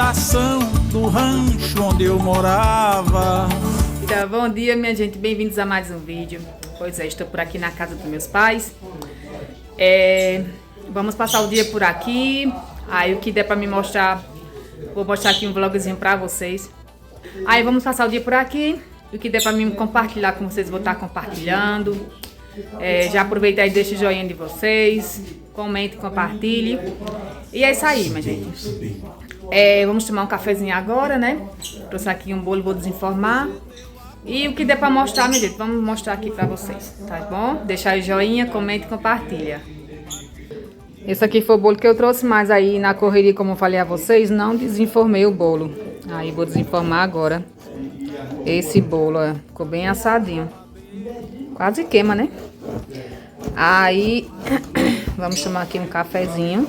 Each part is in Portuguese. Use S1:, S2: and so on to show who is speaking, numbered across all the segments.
S1: coração do rancho onde eu morava.
S2: Então, bom dia, minha gente, bem-vindos a mais um vídeo. Pois é, estou por aqui na casa dos meus pais. Vamos passar o dia por aqui. Aí o que der pra me mostrar, vou mostrar aqui um vlogzinho pra vocês. Aí vamos passar o dia por aqui. O que der pra mim compartilhar com vocês, vou estar compartilhando. Já aproveita aí, deixa o joinha de vocês, comente, compartilhe. E é isso aí, minha gente. Vamos tomar um cafezinho agora, né? Trouxe aqui um bolo, vou desenformar. E o que der pra mostrar, minha gente, vamos mostrar aqui pra vocês, tá bom? Deixa aí o joinha, comente e compartilha. Esse aqui foi o bolo que eu trouxe, mas aí na correria, como eu falei a vocês, não desenformei o bolo. Aí vou desenformar agora. Esse bolo, ó, ficou bem assadinho. Quase queima, né? Aí, vamos tomar aqui um cafezinho.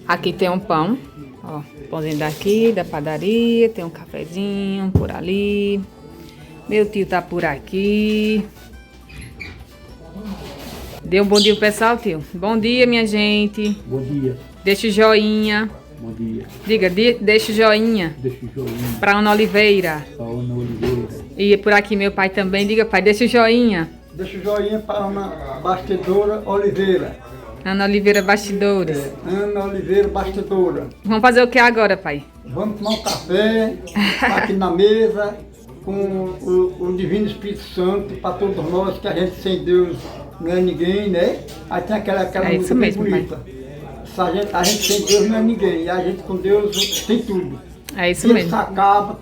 S2: Aqui tem um pão, ó, pãozinho daqui, da padaria. Tem um cafezinho por ali. Meu tio tá por aqui. Dê um bom dia pro pessoal, tio. Bom dia, minha gente.
S3: Bom dia.
S2: Deixa o joinha.
S3: Bom dia.
S2: Diga, deixa o joinha.
S3: Deixa o joinha.
S2: Pra Ana Oliveira.
S3: Pra Ana Oliveira.
S2: E por aqui meu pai também. Diga, pai, deixa o joinha.
S4: Deixa o joinha para Ana Bastidora Oliveira.
S2: Ana Oliveira Bastidores.
S4: Ana Oliveira Bastidora.
S2: Vamos fazer o que agora, pai?
S4: Vamos tomar um café aqui na mesa com o Divino Espírito Santo para todos nós, que a gente sem Deus não é ninguém, né? Aí tem aquela
S2: É isso
S4: música bem
S2: mesmo,
S4: bonita. A gente sem Deus não é ninguém, e a gente com Deus tem tudo.
S2: É isso
S4: Tudo
S2: mesmo.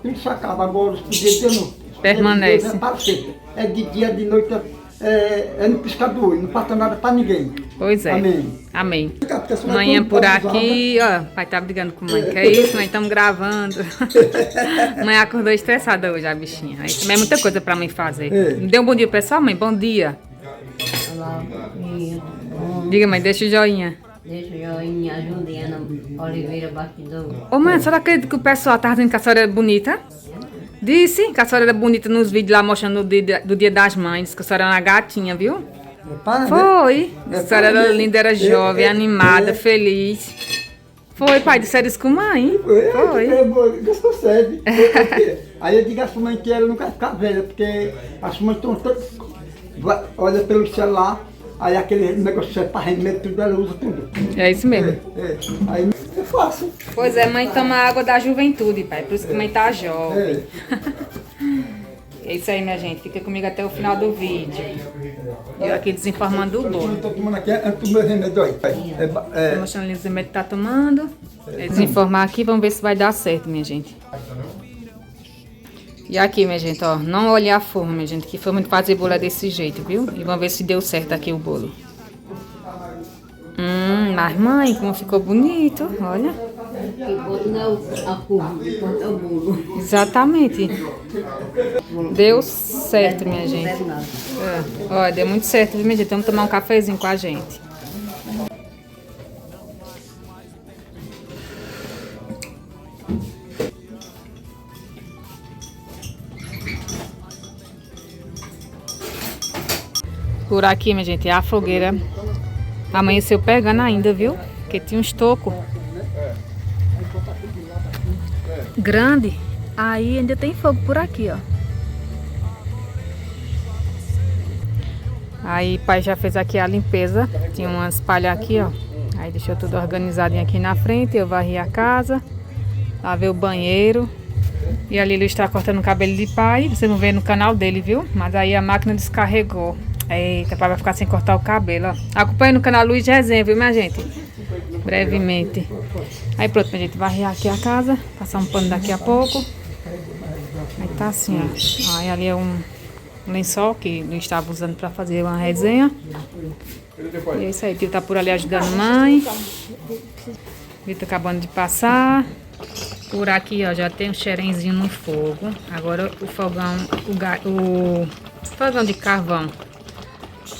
S4: tudo se acaba. Agora os poderes de Deus não.
S2: Permanece.
S4: Deus é para sempre. É de dia, de noite, é no piscar do olho, não falta nada para ninguém.
S2: Pois é.
S4: Amém.
S2: Amém. Manhã por aqui, ó, pai tava brigando com a mãe, que é isso, mãe, estamos gravando. Mãe acordou estressada hoje, a bichinha. Aí também é muita coisa pra mãe fazer. Dê um bom dia, pessoal, mãe, bom dia.
S5: Olá, dia.
S2: Diga, mãe, deixa o joinha.
S5: Deixa o joinha, ajude Ana Oliveira Bastidor.
S2: Ô, mãe, a senhora acredita que o pessoal tava dizendo que a senhora era bonita? Disse que a senhora era bonita nos vídeos lá mostrando do dia das mães, que a senhora era uma gatinha, viu? Foi. A senhora era linda, era jovem, animada, feliz. Foi, pai, disseram isso com mãe. Foi.
S4: Deus consegue. Aí eu digo à sua mãe que ela não quer ficar velha, porque as mães estão todas. Olha pelo celular, aí aquele negócio que para remédio, tudo, ela usa tudo.
S2: É isso mesmo.
S4: Aí é fácil.
S2: Pois é, mãe toma água da juventude, pai, por isso que mãe tá jovem. É isso aí, minha gente, fica comigo até o final do vídeo. Eu aqui desinformando o bolo.
S4: Estou tomando aqui antes do meu remédio aí.
S2: Tô mostrando ali os remédios que tá tomando. Desinformar aqui, vamos ver se vai dar certo, minha gente. E aqui, minha gente, ó, não olhei a forma, minha gente, que forma de fazer bolo é desse jeito, viu? E vamos ver se deu certo aqui o bolo. Mas mãe, como ficou bonito, olha.
S5: Que bolo não é a forma, que importa é o bolo.
S2: Exatamente. Deu certo, minha gente. Olha, deu muito certo, viu, minha gente? Vamos tomar um cafezinho com a gente. Por aqui, minha gente, a fogueira amanheceu pegando ainda, viu? Porque tinha um estoco grande. Aí ainda tem fogo por aqui, ó. Aí pai já fez aqui a limpeza. Tinha umas palhas aqui, ó. Aí deixou tudo organizadinho aqui na frente. Eu varri a casa, lavei o banheiro. E ali ele está cortando o cabelo de pai. Vocês vão ver no canal dele, viu? Mas aí a máquina descarregou. Eita, pai vai ficar sem cortar o cabelo, ó. Acompanhe no canal Luiz Resenha, viu, minha gente? Brevemente. Aí pronto, minha gente, varrer aqui a casa. Passar um pano daqui a pouco. Aí tá assim, ó. Aí ali é um lençol que não estava usando pra fazer uma resenha. E é isso aí, o tio tá por ali ajudando a mãe. Vitor acabando de passar. Por aqui, ó, já tem um xerenzinho no fogo. Agora o fogão, o fogão de carvão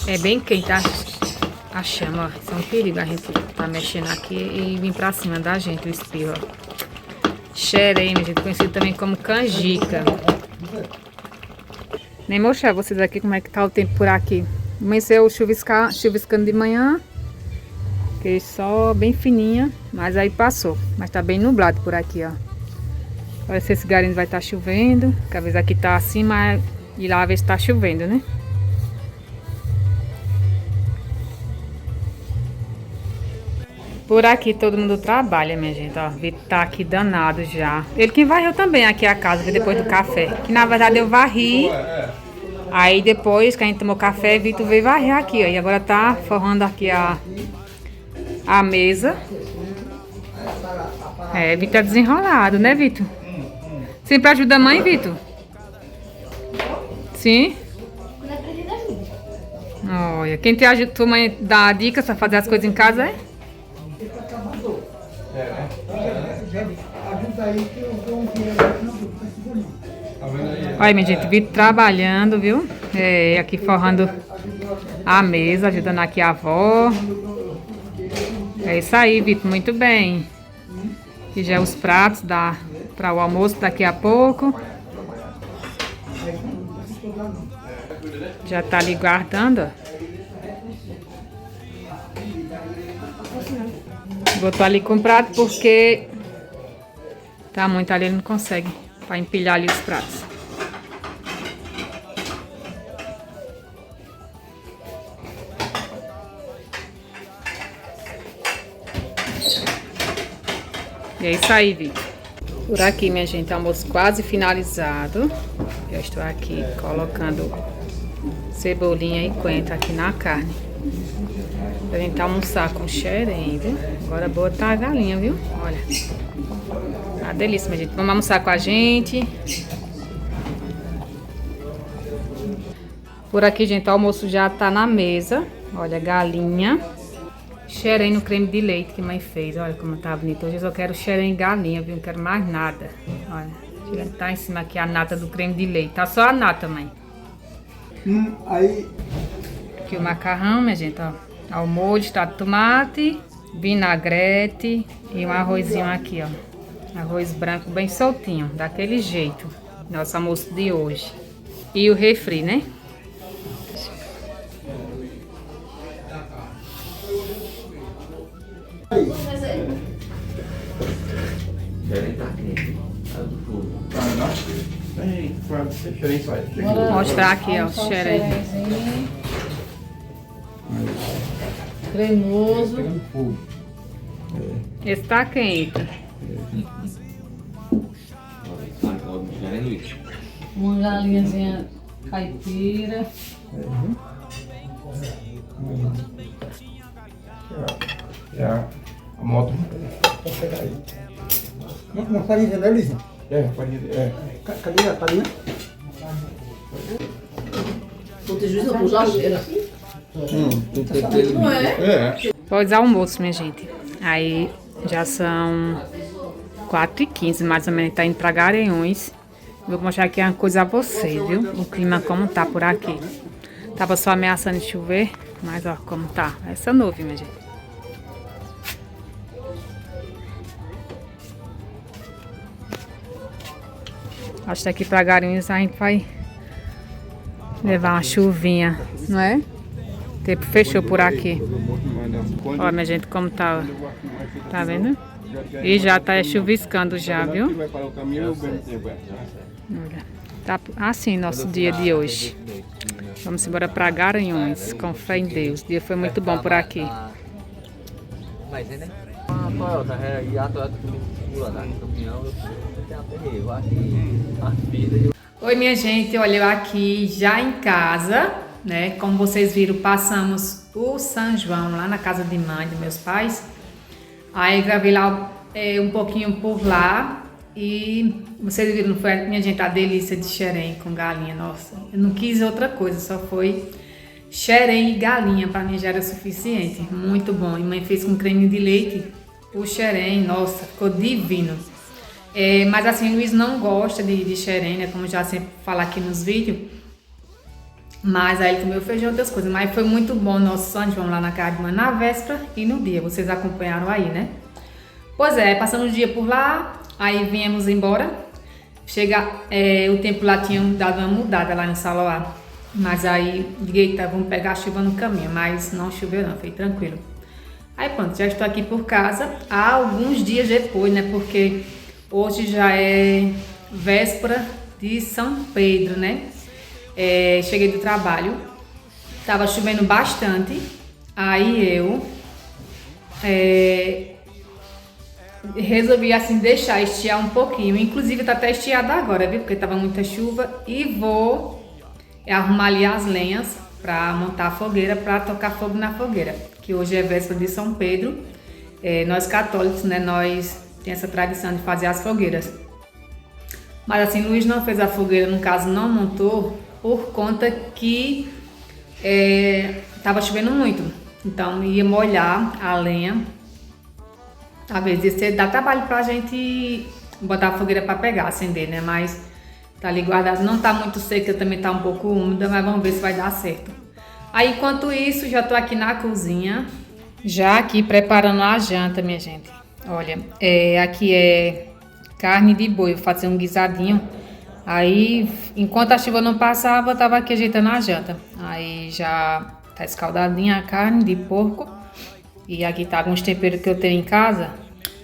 S2: é bem quente, a chama, ó. Isso é um perigo a gente tá mexendo aqui e vir pra cima da gente, o espirro, ó. Xerém, minha gente, conhecido também como canjica. Nem mostrar vocês aqui como é que tá o tempo por aqui. Amanheceu chuviscando de manhã. Fez só bem fininha, mas aí passou. Mas tá bem nublado por aqui, ó. Olha se esse garimpo vai estar chovendo. Que às vezes aqui tá assim, mas e lá às vezes tá chovendo, né? Por aqui todo mundo trabalha, minha gente, ó. Vitor tá aqui danado já. Ele que varreu também aqui a casa, depois do café. Que na verdade eu varri. Aí depois que a gente tomou café, Vitor veio varrer aqui, ó. E agora tá forrando aqui a mesa. É, Vitor tá desenrolado, né, Vitor? Sempre ajuda a mãe, Vitor? Sim? Olha, quem te ajuda, tua mãe dá dicas pra fazer as coisas em casa, é? Olha, minha gente, Vitor trabalhando, viu? É, aqui forrando a mesa, ajudando aqui a avó. É isso aí, Vitor, muito bem. Aqui já os pratos para o almoço daqui a pouco. Já tá ali guardando, ó. Botou ali com prato porque tá muito ali, ele não consegue para empilhar ali os pratos. E é isso aí, Vitor. Por aqui, minha gente, almoço quase finalizado. Eu estou aqui colocando cebolinha e coentro aqui na carne. Pra gente almoçar com xerém, viu? Agora botar a galinha, viu? Olha. Tá delícia, minha gente. Vamos almoçar com a gente. Por aqui, gente, o almoço já tá na mesa. Olha, galinha. Xerém no creme de leite que a mãe fez. Olha como tá bonito. Hoje eu só quero xerém e galinha, viu? Não quero mais nada. Olha. Tá em cima aqui a nata do creme de leite. Tá só a nata, mãe.
S4: Aí...
S2: Aqui o macarrão, minha gente, ó. Ao molho está tomate, vinagrete e um arrozinho aqui, ó. Arroz branco bem soltinho, daquele jeito. Nosso almoço de hoje. E o refri, né? Vou mostrar aqui, ó, o xerém.
S5: Cremoso.
S2: Esse tá quente.
S5: Uma galinhazinha caipira.
S3: A moto.
S4: Uma farinha, né, Lisa? Cadê a farinha?
S5: Vou ter juízo por geladeira. Não é?
S2: Pós-almoço, minha gente. Aí já são 4h15, mais ou menos, tá indo pra Garanhuns. Vou mostrar aqui uma coisa a vocês, viu? O clima como tá por aqui. Tava só ameaçando de chover, mas ó como tá. Essa nuvem, minha gente. Acho que aqui pra Garanhuns a gente vai levar uma chuvinha, não é? O tempo fechou por aqui. Olha, minha gente, como tá, ó. Tá vendo? E já tá chuviscando já, viu? Olha, tá assim nosso dia de hoje. Vamos embora pra Garanhuns, com fé em Deus. O dia foi muito bom por aqui. Oi, minha gente, olha eu aqui já em casa, né? Como vocês viram, passamos o São João lá na casa de mãe dos meus pais. Aí gravei lá um pouquinho por lá e vocês viram, não foi, minha gente, a delícia de xerém com galinha, nossa. Eu não quis outra coisa, só foi xerém e galinha, pra mim já era suficiente, muito bom. E mãe fez com creme de leite o xerém, nossa, ficou divino. Mas assim, o Luiz não gosta de xerém, né, como já sempre falo aqui nos vídeos. Mas aí ele comeu feijão e outras coisas. Mas foi muito bom o nosso São João lá na casa de mãe, na véspera e no dia. Vocês acompanharam aí, né? Pois é, passamos o dia por lá, aí viemos embora. O tempo lá tinha dado uma mudada lá em Saloá. Mas aí, liguei, tá, vamos pegar a chuva no caminho. Mas não choveu não, foi tranquilo. Aí pronto, já estou aqui por casa há alguns dias depois, né? Porque hoje já é véspera de São Pedro, né? Cheguei do trabalho, tava chovendo bastante, aí eu resolvi assim deixar estiar um pouquinho, inclusive tá até estiado agora, viu? Porque tava muita chuva e vou arrumar ali as lenhas para montar a fogueira, para tocar fogo na fogueira, que hoje é véspera de São Pedro. Nós católicos, né, nós temos essa tradição de fazer as fogueiras. Mas assim, Luiz não fez a fogueira, no caso não montou, por conta que tava chovendo muito. Então ia molhar a lenha. Talvez isso dá trabalho pra gente botar a fogueira para pegar, acender, né? Mas tá ali guardado, não tá muito seca, também tá um pouco úmida, mas vamos ver se vai dar certo. Aí enquanto isso, já tô aqui na cozinha, já aqui preparando a janta, minha gente. Olha, aqui é carne de boi, vou fazer um guisadinho. Aí, enquanto a chuva não passava, eu tava aqui ajeitando a janta. Aí já tá escaldadinha a carne de porco. E aqui tá alguns temperos que eu tenho em casa.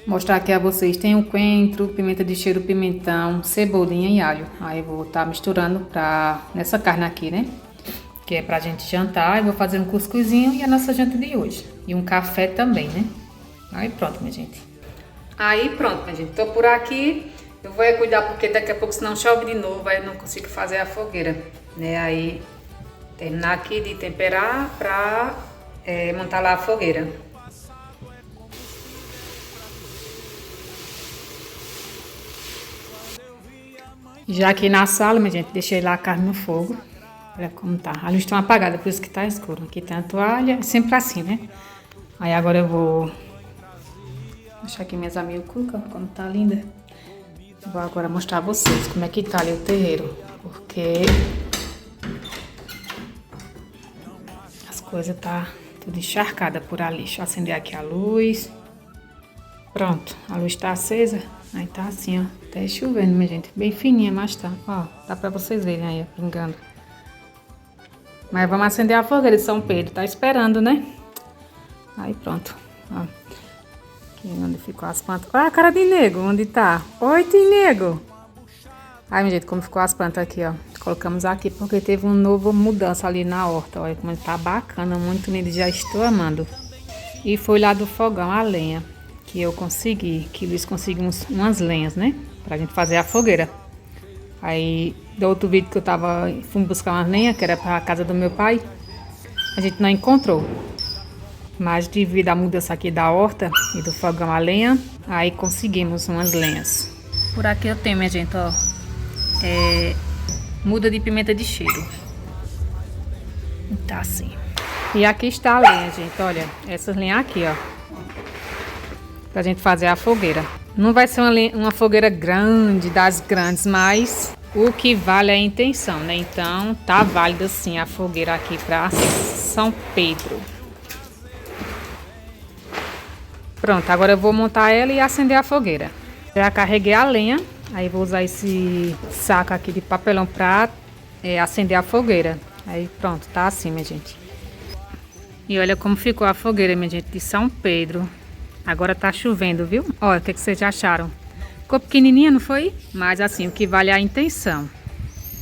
S2: Mostrar aqui a vocês. Tem o coentro, pimenta de cheiro, pimentão, cebolinha e alho. Aí eu vou estar misturando nessa carne aqui, né? Que é pra gente jantar. Eu vou fazer um cuscuzinho e a nossa janta de hoje. E um café também, né? Aí pronto, minha gente. Aí pronto, minha gente. Tô por aqui. Eu vou cuidar porque daqui a pouco, senão chove de novo, aí eu não consigo fazer a fogueira, né? Aí terminar aqui de temperar pra montar lá a fogueira. Já aqui na sala, minha gente, deixei lá a carne no fogo. Olha como tá. A luz tá apagada, por isso que tá escuro. Aqui tem a toalha, sempre assim, né? Aí agora eu vou deixar aqui minhas amiucucas, como tá linda. Vou agora mostrar a vocês como é que tá ali o terreiro. Porque as coisas tá tudo encharcada por ali. Deixa eu acender aqui a luz. Pronto, a luz tá acesa. Aí tá assim, ó. Até chovendo, minha gente. Bem fininha, mas tá. Ó, dá pra vocês verem aí, pingando. Mas vamos acender a fogueira de São Pedro. Tá esperando, né? Aí pronto. Ó. Aqui onde ficou as plantas. Olha a cara de nego, onde tá? Oi, nego. Aí, minha gente, como ficou as plantas aqui, ó. Colocamos aqui porque teve uma nova mudança ali na horta. Olha como tá bacana, muito lindo. Já estou amando. E foi lá do fogão a lenha. Que eu consegui, que Luiz conseguimos umas lenhas, né? Pra gente fazer a fogueira. Aí, do outro vídeo que eu fui buscar umas lenhas, que era pra casa do meu pai, a gente não encontrou. Mas devido à mudança aqui da horta e do fogão a lenha, aí conseguimos umas lenhas. Por aqui eu tenho, minha gente, ó, muda de pimenta de cheiro. Tá assim. E aqui está a lenha, gente, olha, essas lenhas aqui, ó. Pra gente fazer a fogueira. Não vai ser uma fogueira grande, das grandes, mas o que vale é a intenção, né? Então, tá válida sim a fogueira aqui pra São Pedro. Pronto, agora eu vou montar ela e acender a fogueira. Já carreguei a lenha, aí vou usar esse saco aqui de papelão pra acender a fogueira. Aí pronto, tá assim, minha gente. E olha como ficou a fogueira, minha gente, de São Pedro. Agora tá chovendo, viu? Olha, o que vocês acharam? Ficou pequenininha, não foi? Mas assim, o que vale é a intenção.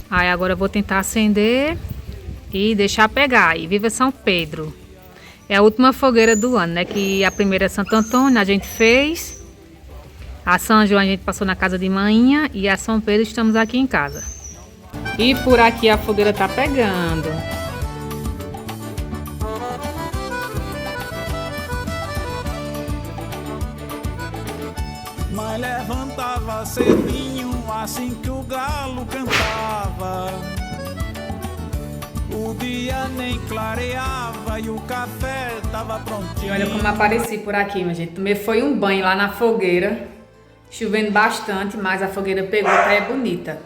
S2: Aí agora eu vou tentar acender e deixar pegar. E viva São Pedro! É a última fogueira do ano, né? Que a primeira é Santo Antônio, a gente fez. A São João a gente passou na casa de manhã. E a São Pedro estamos aqui em casa. E por aqui a fogueira tá pegando.
S1: Mas levantava cedinho assim que o galo cantava. O dia nem clareava e o café tava prontinho.
S2: E olha como apareci por aqui, minha gente. Tomei foi um banho lá na fogueira. Chovendo bastante, mas a fogueira pegou, tá bonita.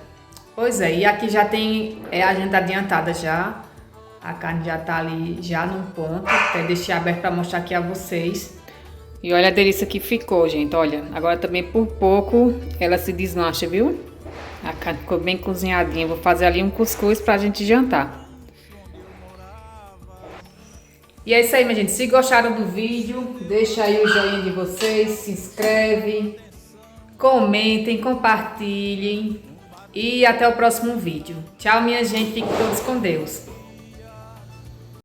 S2: Pois é, e aqui já tem a janta adiantada já. A carne já tá ali já num ponto. Até deixei aberto pra mostrar aqui a vocês. E olha a delícia que ficou, gente. Olha, agora também por pouco ela se desmancha, viu? A carne ficou bem cozinhadinha. Vou fazer ali um cuscuz pra gente jantar. E é isso aí, minha gente. Se gostaram do vídeo, deixa aí o joinha de vocês, se inscreve, comentem, compartilhem e até o próximo vídeo. Tchau, minha gente. Fiquem todos com Deus.